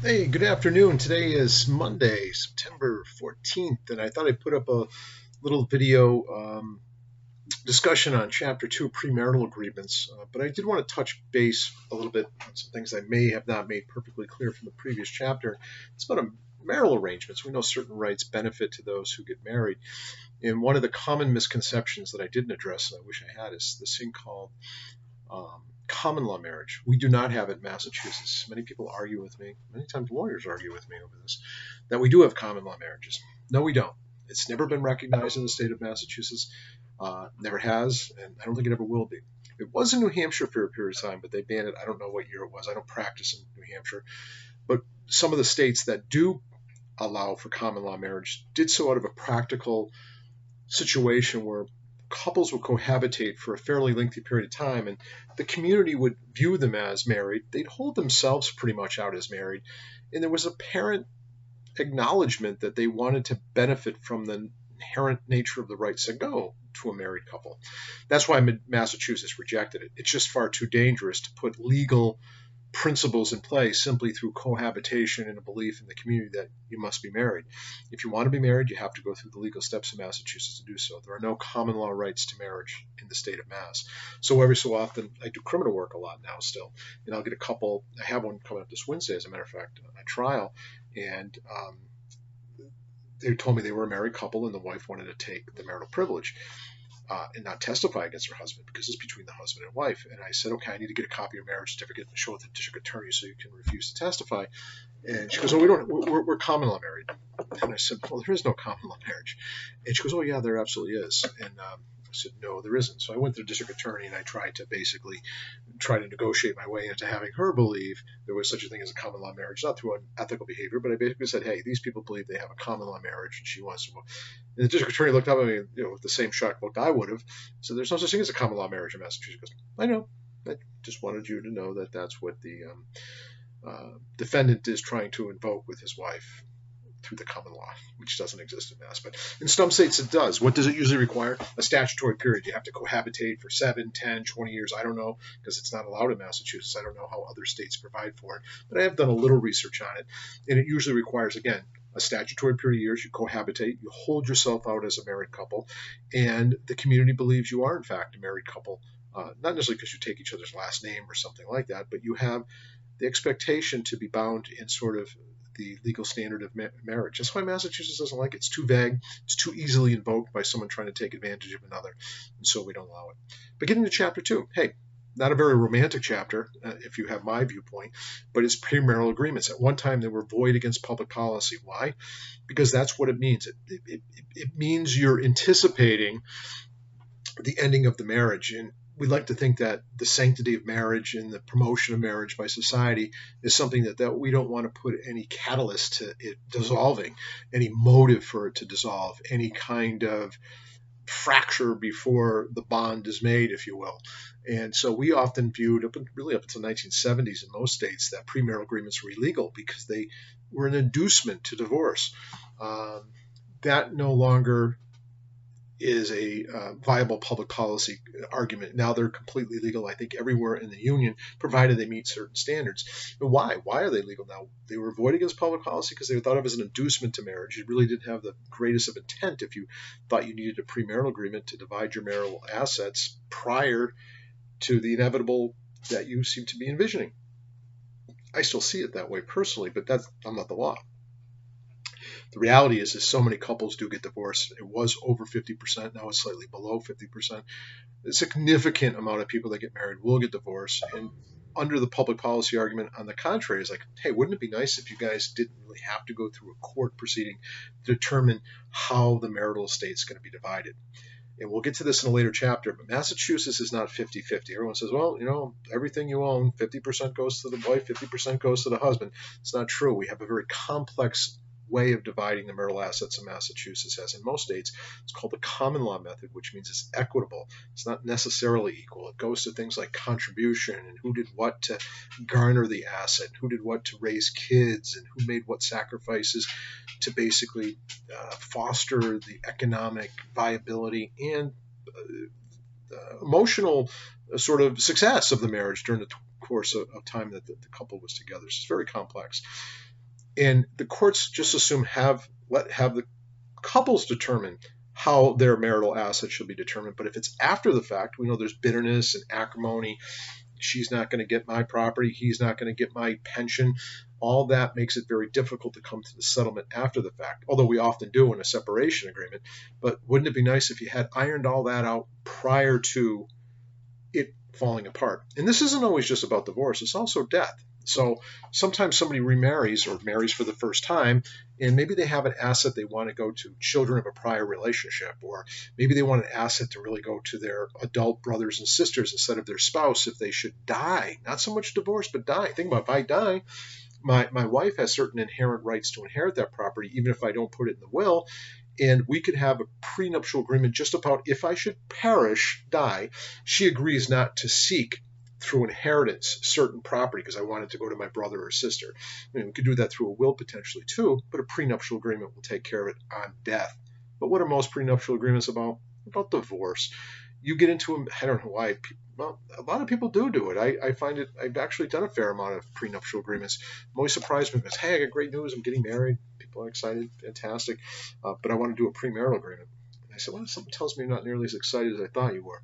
Hey, good afternoon. Today is Monday, September 14th, and I thought I'd put up a little video discussion on Chapter 2 premarital agreements. But I did want to touch base a little bit on some things I may have not made perfectly clear from the previous chapter. It's about marital arrangements. We know certain rights benefit to those who get married. And one of the common misconceptions that I didn't address, and I wish I had, is this thing called common law marriage. We do not have it in Massachusetts. Many people argue with me, many times lawyers argue with me over this, that we do have common law marriages. No, we don't. It's never been recognized in the state of Massachusetts, never has, and I don't think it ever will be. It was in New Hampshire for a period of time, but they banned it. I don't know what year it was. I don't practice in New Hampshire. But some of the states that do allow for common law marriage did so out of a practical situation where couples would cohabitate for a fairly lengthy period of time and the community would view them as married. They'd hold themselves pretty much out as married. And there was apparent acknowledgement that they wanted to benefit from the inherent nature of the rights that go to a married couple. That's why Massachusetts rejected it. It's just far too dangerous to put legal principles in place simply through cohabitation and a belief in the community that you must be married. If you want to be married, you have to go through the legal steps in Massachusetts to do so. There are no common law rights to marriage in the state of Mass. So every so often, I do criminal work a lot now still, and I'll get a couple. I have one coming up this Wednesday, as a matter of fact, a trial, and they told me they were a married couple and the wife wanted to take the marital privilege. And not testify against her husband because it's between the husband and wife. And I said, okay, I need to get a copy of your marriage certificate and show it to the district attorney so you can refuse to testify. And she goes, oh, we're common law married. And I said, well, there is no common law marriage. And she goes, oh, yeah, there absolutely is. And I said, no, there isn't. So I went to the district attorney and I tried to basically negotiate my way into having her believe there was such a thing as a common law marriage, not through unethical behavior, but I basically said, hey, these people believe they have a common law marriage and she wants to. And the district attorney looked up at me, with the same shocked look I would have. So there's no such thing as a common law marriage in Massachusetts. He goes, I know. I just wanted you to know that that's what the defendant is trying to invoke with his wife through the common law, which doesn't exist in Mass. But in some states it does. What does it usually require? A statutory period. You have to cohabitate for 7, 10, 20 years. I don't know because it's not allowed in Massachusetts. I don't know how other states provide for it. But I have done a little research on it. And it usually requires, again, a statutory period of years. You cohabitate. You hold yourself out as a married couple. And the community believes you are, in fact, a married couple. Not necessarily because you take each other's last name or something like that, but you have the expectation to be bound in sort of the legal standard of marriage. That's why Massachusetts doesn't like it. It's too vague. It's too easily invoked by someone trying to take advantage of another, and so we don't allow it. But getting to chapter 2, hey, not a very romantic chapter, if you have my viewpoint, but it's premarital agreements. At one time, they were void against public policy. Why? Because that's what it means. It means you're anticipating the ending of the marriage. And we like to think that the sanctity of marriage and the promotion of marriage by society is something that we don't want to put any catalyst to it dissolving, any motive for it to dissolve, any kind of fracture before the bond is made, if you will. And so we often viewed, really up until the 1970s in most states, that premarital agreements were illegal because they were an inducement to divorce. That no longer is a viable public policy argument. Now they're completely legal, I think, everywhere in the union, provided they meet certain standards. But why? Why are they legal now? They were void against public policy because they were thought of as an inducement to marriage. You really didn't have the greatest of intent if you thought you needed a premarital agreement to divide your marital assets prior to the inevitable that you seem to be envisioning. I still see it that way personally, but I'm not the law. The reality is so many couples do get divorced. It was over 50%. Now it's slightly below 50%. A significant amount of people that get married will get divorced. And under the public policy argument, on the contrary, is like, hey, wouldn't it be nice if you guys didn't really have to go through a court proceeding to determine how the marital estate is going to be divided? And we'll get to this in a later chapter, but Massachusetts is not 50-50. Everyone says, well, everything you own, 50% goes to the wife, 50% goes to the husband. It's not true. We have a very complex way of dividing the marital assets in Massachusetts, as in most states. It's called the common law method, which means it's equitable. It's not necessarily equal. It goes to things like contribution and who did what to garner the asset, who did what to raise kids, and who made what sacrifices to basically foster the economic viability and emotional sort of success of the marriage during the course of time that the couple was together. So it's very complex. And the courts just assume have the couples determine how their marital assets should be determined. But if it's after the fact, we know there's bitterness and acrimony. She's not going to get my property. He's not going to get my pension. All that makes it very difficult to come to the settlement after the fact, although we often do in a separation agreement. But wouldn't it be nice if you had ironed all that out prior to it falling apart? And this isn't always just about divorce, it's also death. So sometimes somebody remarries or marries for the first time, and maybe they have an asset they want to go to children of a prior relationship, or maybe they want an asset to really go to their adult brothers and sisters instead of their spouse if they should die. Not so much divorce, but die. Think about if I die, my wife has certain inherent rights to inherit that property, even if I don't put it in the will. And we could have a prenuptial agreement just about if I should perish, die, she agrees not to seek through inheritance certain property because I want it to go to my brother or sister. I mean, we could do that through a will potentially too, but a prenuptial agreement will take care of it on death. But what are most prenuptial agreements about? About divorce. You get into them, I don't know why. Well, a lot of people do it. I find it, I've actually done a fair amount of prenuptial agreements. I'm always surprised because, hey, I got great news, I'm getting married. People are excited, fantastic, but I want to do a premarital agreement. And I said, well, something tells me you're not nearly as excited as I thought you were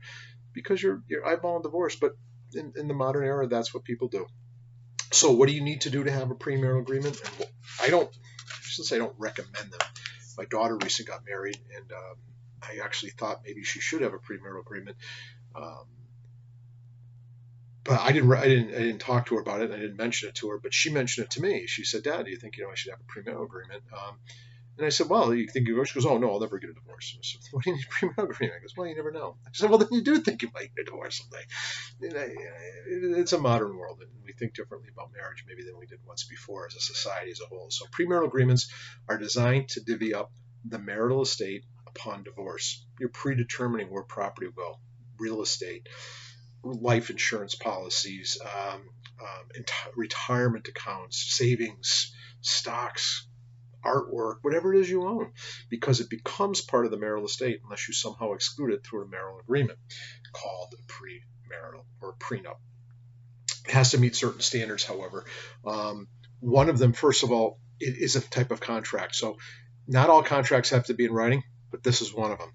because you're eyeballing divorce. But in the modern era, that's what people do. So what do you need to do to have a premarital agreement? And I shouldn't say I don't recommend them. My daughter recently got married, and I actually thought maybe she should have a premarital agreement. But I didn't talk to her about it. And I didn't mention it to her, but she mentioned it to me. She said, "Dad, do you think I should have a premarital agreement?" And I said, "Well, you think you?" She goes, "Oh no, I'll never get a divorce." I said, "What do you need a premarital agreement?" I goes, "Well, you never know." I said, "Well, then you do think you might get a divorce someday." It's a modern world, and we think differently about marriage maybe than we did once before as a society as a whole. So premarital agreements are designed to divvy up the marital estate upon divorce. You're predetermining where property will go, real estate, life insurance policies, retirement accounts, savings, stocks, artwork, whatever it is you own, because it becomes part of the marital estate unless you somehow exclude it through a marital agreement called a premarital or prenup. It has to meet certain standards, however. One of them, first of all, it is a type of contract. So not all contracts have to be in writing, but this is one of them.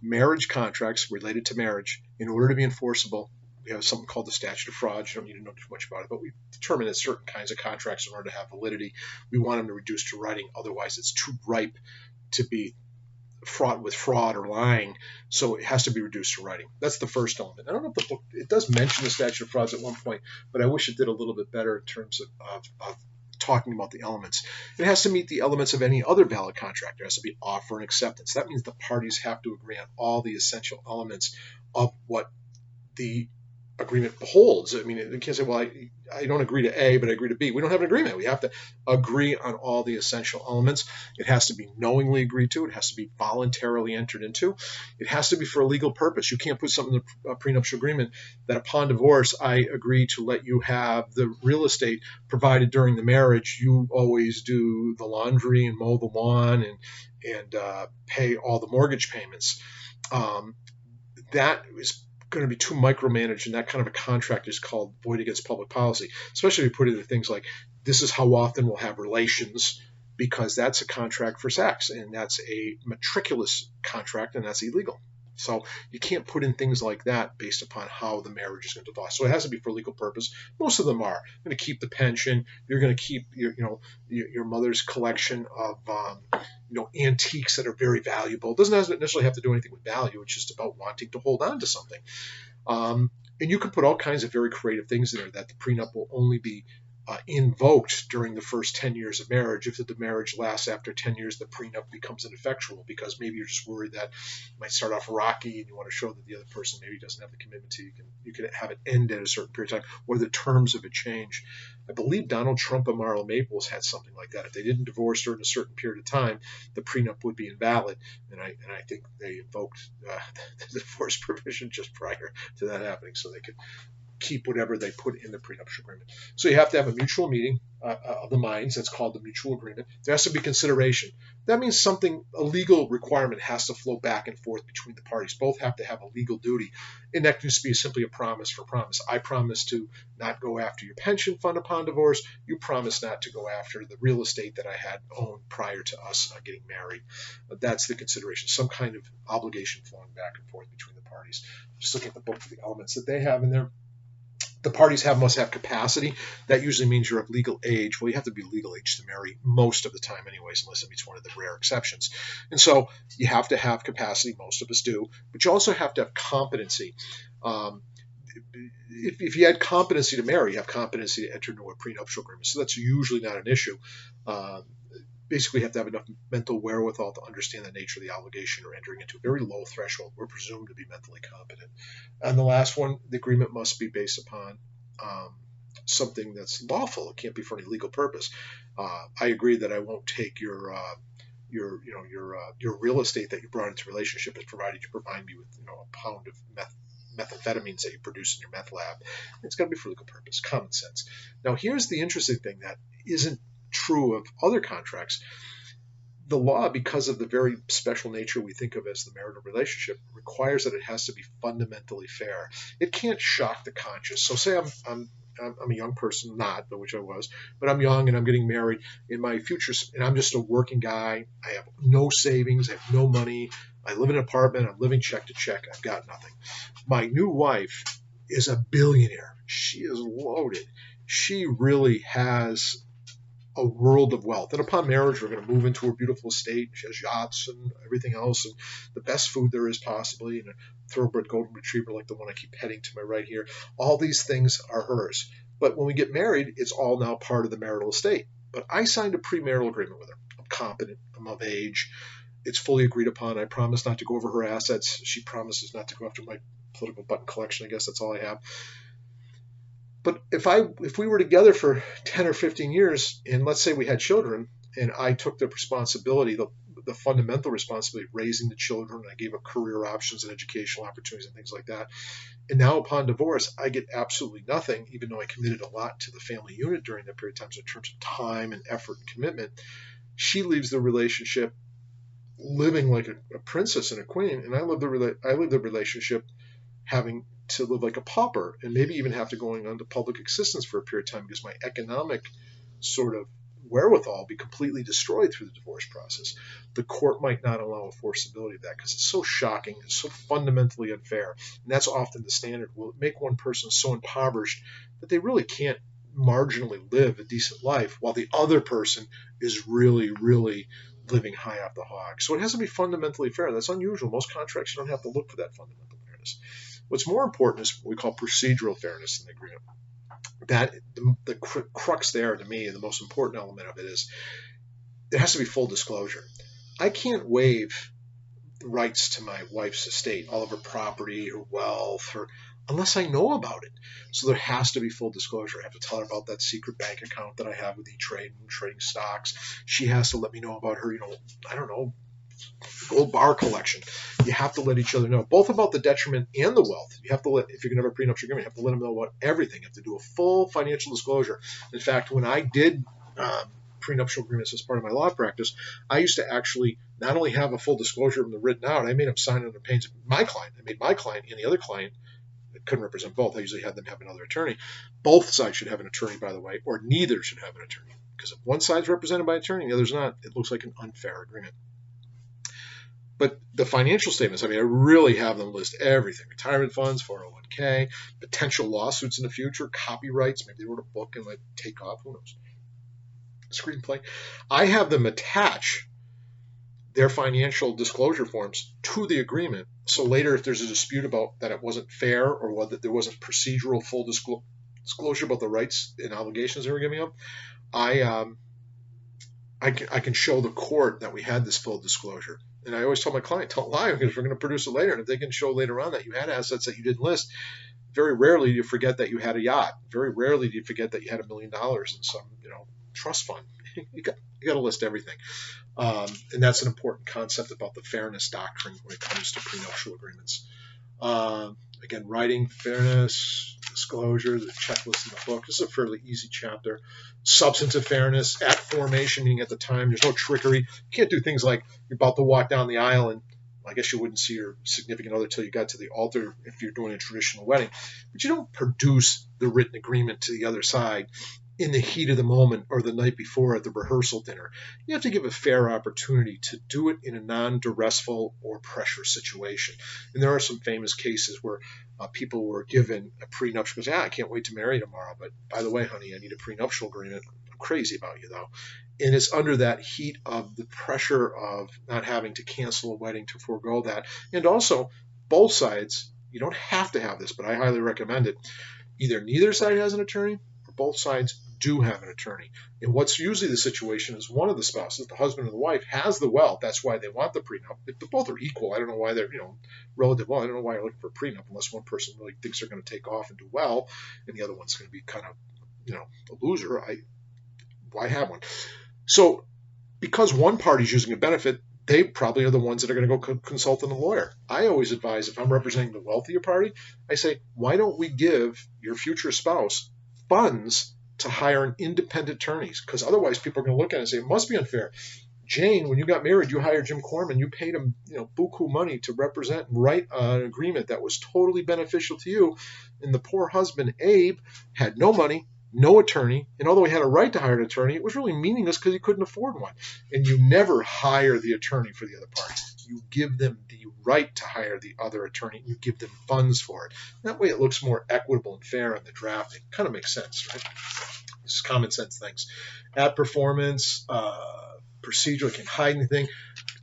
Marriage contracts related to marriage, in order to be enforceable, we have something called the Statute of Fraud. You don't need to know too much about it, but we determine that certain kinds of contracts, in order to have validity, we want them to reduce to writing. Otherwise, it's too ripe to be fraught with fraud or lying, so it has to be reduced to writing. That's the first element. I don't know if the book, it does mention the statute of frauds at one point, but I wish it did a little bit better in terms of talking about the elements. It has to meet the elements of any other valid contract. There has to be offer and acceptance. That means the parties have to agree on all the essential elements of what the agreement holds. I mean, you can't say, well, I don't agree to A, but I agree to B. We don't have an agreement. We have to agree on all the essential elements. It has to be knowingly agreed to. It has to be voluntarily entered into. It has to be for a legal purpose. You can't put something in a prenuptial agreement that upon divorce, I agree to let you have the real estate provided during the marriage. You always do the laundry and mow the lawn and pay all the mortgage payments. That is going to be too micromanaged, and that kind of a contract is called void against public policy, especially if you put into things like this is how often we'll have relations, because that's a contract for sex, and that's a matriculous contract, and that's illegal. So you can't put in things like that based upon how the marriage is going to divide. So it has to be for legal purpose. Most of them are. You're going to keep the pension. You're going to keep your mother's collection of antiques that are very valuable. It doesn't necessarily have to do anything with value. It's just about wanting to hold on to something. And you can put all kinds of very creative things in there that the prenup will only be invoked during the first 10 years of marriage. If the marriage lasts after 10 years, the prenup becomes ineffectual because maybe you're just worried that it might start off rocky and you want to show that the other person maybe doesn't have the commitment to you. You can have it end at a certain period of time, or the terms of it change. I believe Donald Trump and Marla Maples had something like that. If they didn't divorce during a certain period of time, the prenup would be invalid. And I think they invoked the divorce provision just prior to that happening so they could keep whatever they put in the prenuptial agreement. So you have to have a mutual meeting. of the minds. That's called the mutual agreement. There has to be consideration. That means a legal requirement has to flow back and forth between the parties. Both have to have a legal duty. And that can just be simply a promise for promise. I promise to not go after your pension fund upon divorce. You promise not to go after the real estate that I had owned prior to us getting married. That's the consideration. Some kind of obligation flowing back and forth between the parties. Just look at the book for the elements that they have in there. The parties must have capacity. That usually means you're of legal age. Well, you have to be legal age to marry most of the time anyways, unless it's one of the rare exceptions. And so you have to have capacity. Most of us do. But you also have to have competency. If you had competency to marry, you have competency to enter into a prenuptial agreement. So that's usually not an issue. Basically, you have to have enough mental wherewithal to understand the nature of the obligation or entering into a very low threshold. We're presumed to be mentally competent. And the last one, the agreement must be based upon something that's lawful. It can't be for any legal purpose. I agree that I won't take your real estate that you brought into relationship as provided you provide me with a pound of methamphetamines that you produce in your meth lab. It's got to be for legal purpose, common sense. Now, here's the interesting thing that isn't true of other contracts. The law, because of the very special nature we think of as the marital relationship, requires that it has to be fundamentally fair. It can't shock the conscience. So say I'm a young person, not, but which I was, but I'm young and I'm getting married in my future, and I'm just a working guy. I have no savings. I have no money. I live in an apartment. I'm living check to check. I've got nothing. My new wife is a billionaire. She is loaded. She really has a world of wealth. And upon marriage, we're going to move into a beautiful estate. She has yachts and everything else, and the best food there is possibly, and a thoroughbred golden retriever like the one I keep petting to my right here. All these things are hers. But when we get married, it's all now part of the marital estate. But I signed a premarital agreement with her. I'm competent. I'm of age. It's fully agreed upon. I promise not to go over her assets. She promises not to go after my political button collection. I guess that's all I have. But if we were together for 10 or 15 years, and let's say we had children, and I took the responsibility, the fundamental responsibility of raising the children, and I gave up career options and educational opportunities and things like that, and now upon divorce, I get absolutely nothing, even though I committed a lot to the family unit during that period of time, so in terms of time and effort and commitment. She leaves the relationship living like a princess and a queen, and I live the relationship having to live like a pauper and maybe even have to going on to public assistance for a period of time because my economic sort of wherewithal be completely destroyed through the divorce process. The court might not allow a forcibility of that because it's so shocking, it's so fundamentally unfair, and that's often the standard. Will it make one person so impoverished that they really can't marginally live a decent life while the other person is really, really living high off the hog? So it has to be fundamentally fair. That's unusual. Most contracts, you don't have to look for that fundamental fairness. What's more important is what we call procedural fairness in the agreement. That the crux there, to me, the most important element of it is there has to be full disclosure. I can't waive the rights to my wife's estate, all of her property or wealth, unless I know about it. So there has to be full disclosure. I have to tell her about that secret bank account that I have with E-Trade and trading stocks. She has to let me know about her, I don't know, gold bar collection. You have to let each other know, both about the detriment and the wealth. You have to if you're going to have a prenuptial agreement, you have to let them know about everything. You have to do a full financial disclosure. In fact, when I did prenuptial agreements as part of my law practice, I used to actually not only have a full disclosure of them written out, I made them sign under pains of my client. I made my client and the other client, it couldn't represent both. I usually had them have another attorney. Both sides should have an attorney, by the way, or neither should have an attorney. Because if one side's represented by an attorney and the other's not, it looks like an unfair agreement. But the financial statements, I really have them list everything: retirement funds, 401k, potential lawsuits in the future, copyrights, maybe they wrote a book and might take off, who knows, screenplay. I have them attach their financial disclosure forms to the agreement. So later, if there's a dispute about that it wasn't fair or whether there wasn't procedural full disclosure about the rights and obligations they were giving up, I can show the court that we had this full disclosure. And I always tell my client, don't lie, because we're going to produce it later. And if they can show later on that you had assets that you didn't list, very rarely do you forget that you had a yacht. Very rarely do you forget that you had $1 million in some, trust fund. You got to list everything. And that's an important concept about the fairness doctrine when it comes to prenuptial agreements. Again, writing, fairness, disclosure, the checklist in the book. This is a fairly easy chapter. Substantive fairness at formation, meaning at the time. There's no trickery. You can't do things like you're about to walk down the aisle and I guess you wouldn't see your significant other till you got to the altar if you're doing a traditional wedding. But you don't produce the written agreement to the other side in the heat of the moment or the night before at the rehearsal dinner. You have to give a fair opportunity to do it in a non-duressful or pressure situation. And there are some famous cases where people were given a prenuptial, because, I can't wait to marry tomorrow, but by the way, honey, I need a prenuptial agreement. I'm crazy about you, though. And it's under that heat of the pressure of not having to cancel a wedding to forego that. And also, both sides, you don't have to have this, but I highly recommend it. Either neither side has an attorney or both sides do have an attorney. And what's usually the situation is one of the spouses, the husband or the wife, has the wealth. That's why they want the prenup. If both are equal, I don't know why they're, relative well. I don't know why you're looking for a prenup unless one person really thinks they're going to take off and do well, and the other one's going to be kind of, a loser. Why have one? So because one party's using a benefit, they probably are the ones that are going to go consult a lawyer. I always advise, if I'm representing the wealthier party, I say, why don't we give your future spouse funds to hire an independent attorneys? Because otherwise people are going to look at it and say, it must be unfair. Jane, when you got married, you hired Jim Corman. You paid him, buku money to represent and write an agreement that was totally beneficial to you. And the poor husband, Abe, had no money, no attorney, and although he had a right to hire an attorney, it was really meaningless because he couldn't afford one. And you never hire the attorney for the other party. You give them the right to hire the other attorney. You give them funds for it. That way it looks more equitable and fair in the drafting. Kind of makes sense, right? This is common sense things. At performance, procedural, can hide anything.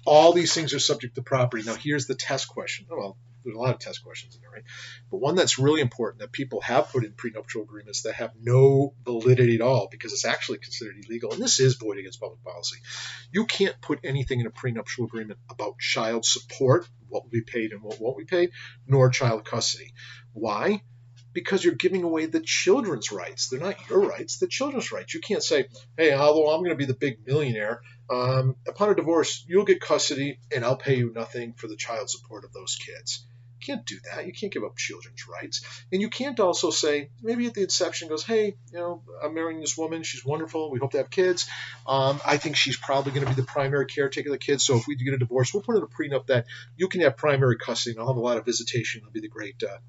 All these things are subject to property. Now here's the test question. Well, there's a lot of test questions in there, right? But one that's really important that people have put in prenuptial agreements that have no validity at all because it's actually considered illegal, and this is void against public policy. You can't put anything in a prenuptial agreement about child support, what will be paid and what won't be paid, nor child custody. Why? Because you're giving away the children's rights. They're not your rights, the children's rights. You can't say, hey, although I'm going to be the big millionaire, upon a divorce, you'll get custody and I'll pay you nothing for the child support of those kids. You can't do that. You can't give up children's rights. And you can't also say, maybe at the inception goes, hey, I'm marrying this woman. She's wonderful. We hope to have kids. I think she's probably going to be the primary caretaker of the kids. So if we do get a divorce, we'll put in a prenup that you can have primary custody and I'll have a lot of visitation. I'll be the great dad.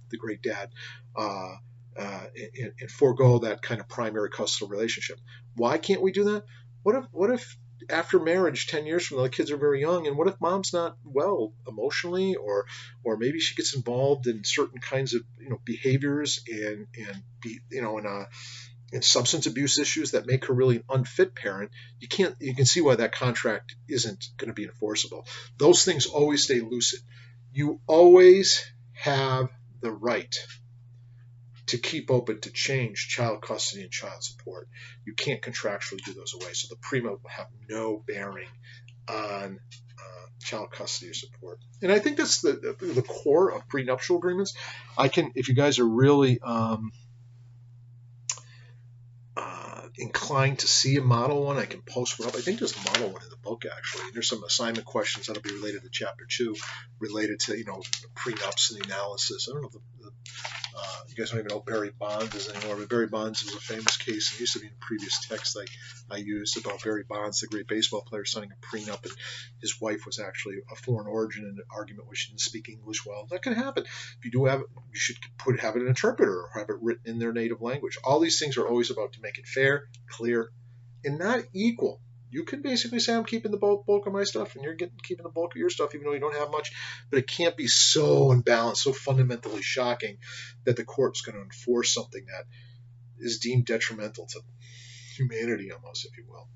And forego that kind of primary custodial relationship. Why can't we do that? What if after marriage, 10 years from now, the kids are very young, and what if mom's not well emotionally, or maybe she gets involved in certain kinds of behaviors and substance abuse issues that make her really an unfit parent? You can see why that contract isn't going to be enforceable. Those things always stay lucid. You always have the right to keep open to change child custody and child support. You can't contractually do those away. So the prenup will have no bearing on child custody or support. And I think that's the core of prenuptial agreements. If you guys are really inclined to see a model one, I can post one up. I think there's a model one in the book, actually. There's some assignment questions that'll be related to Chapter 2, related to prenups and the analysis. I don't know if you guys don't even know what Barry Bonds is anymore, but Barry Bonds is a famous case. It used to be in a previous text I used about Barry Bonds, the great baseball player, signing a prenup, and his wife was actually a foreign origin in an argument where she didn't speak English well. That can happen. If you do have it, you should have an interpreter or have it written in their native language. All these things are always about to make it fair, clear, and not equal. You can basically say, I'm keeping the bulk of my stuff, and you're keeping the bulk of your stuff, even though you don't have much. But it can't be so unbalanced, so fundamentally shocking that the court's going to enforce something that is deemed detrimental to humanity, almost, if you will.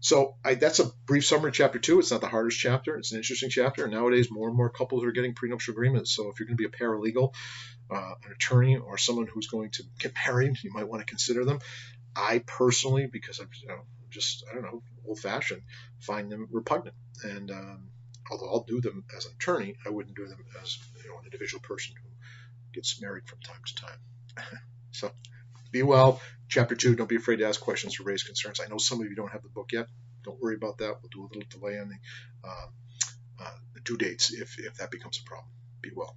So that's a brief summary of Chapter 2. It's not the hardest chapter. It's an interesting chapter. And nowadays, more and more couples are getting prenuptial agreements. So if you're going to be a paralegal, an attorney, or someone who's going to get married, you might want to consider them. I personally, because I'm old-fashioned, find them repugnant. And although I'll do them as an attorney, I wouldn't do them as an individual person who gets married from time to time. So be well. Chapter 2, don't be afraid to ask questions or raise concerns. I know some of you don't have the book yet. Don't worry about that. We'll do a little delay on the due dates if that becomes a problem. Be well.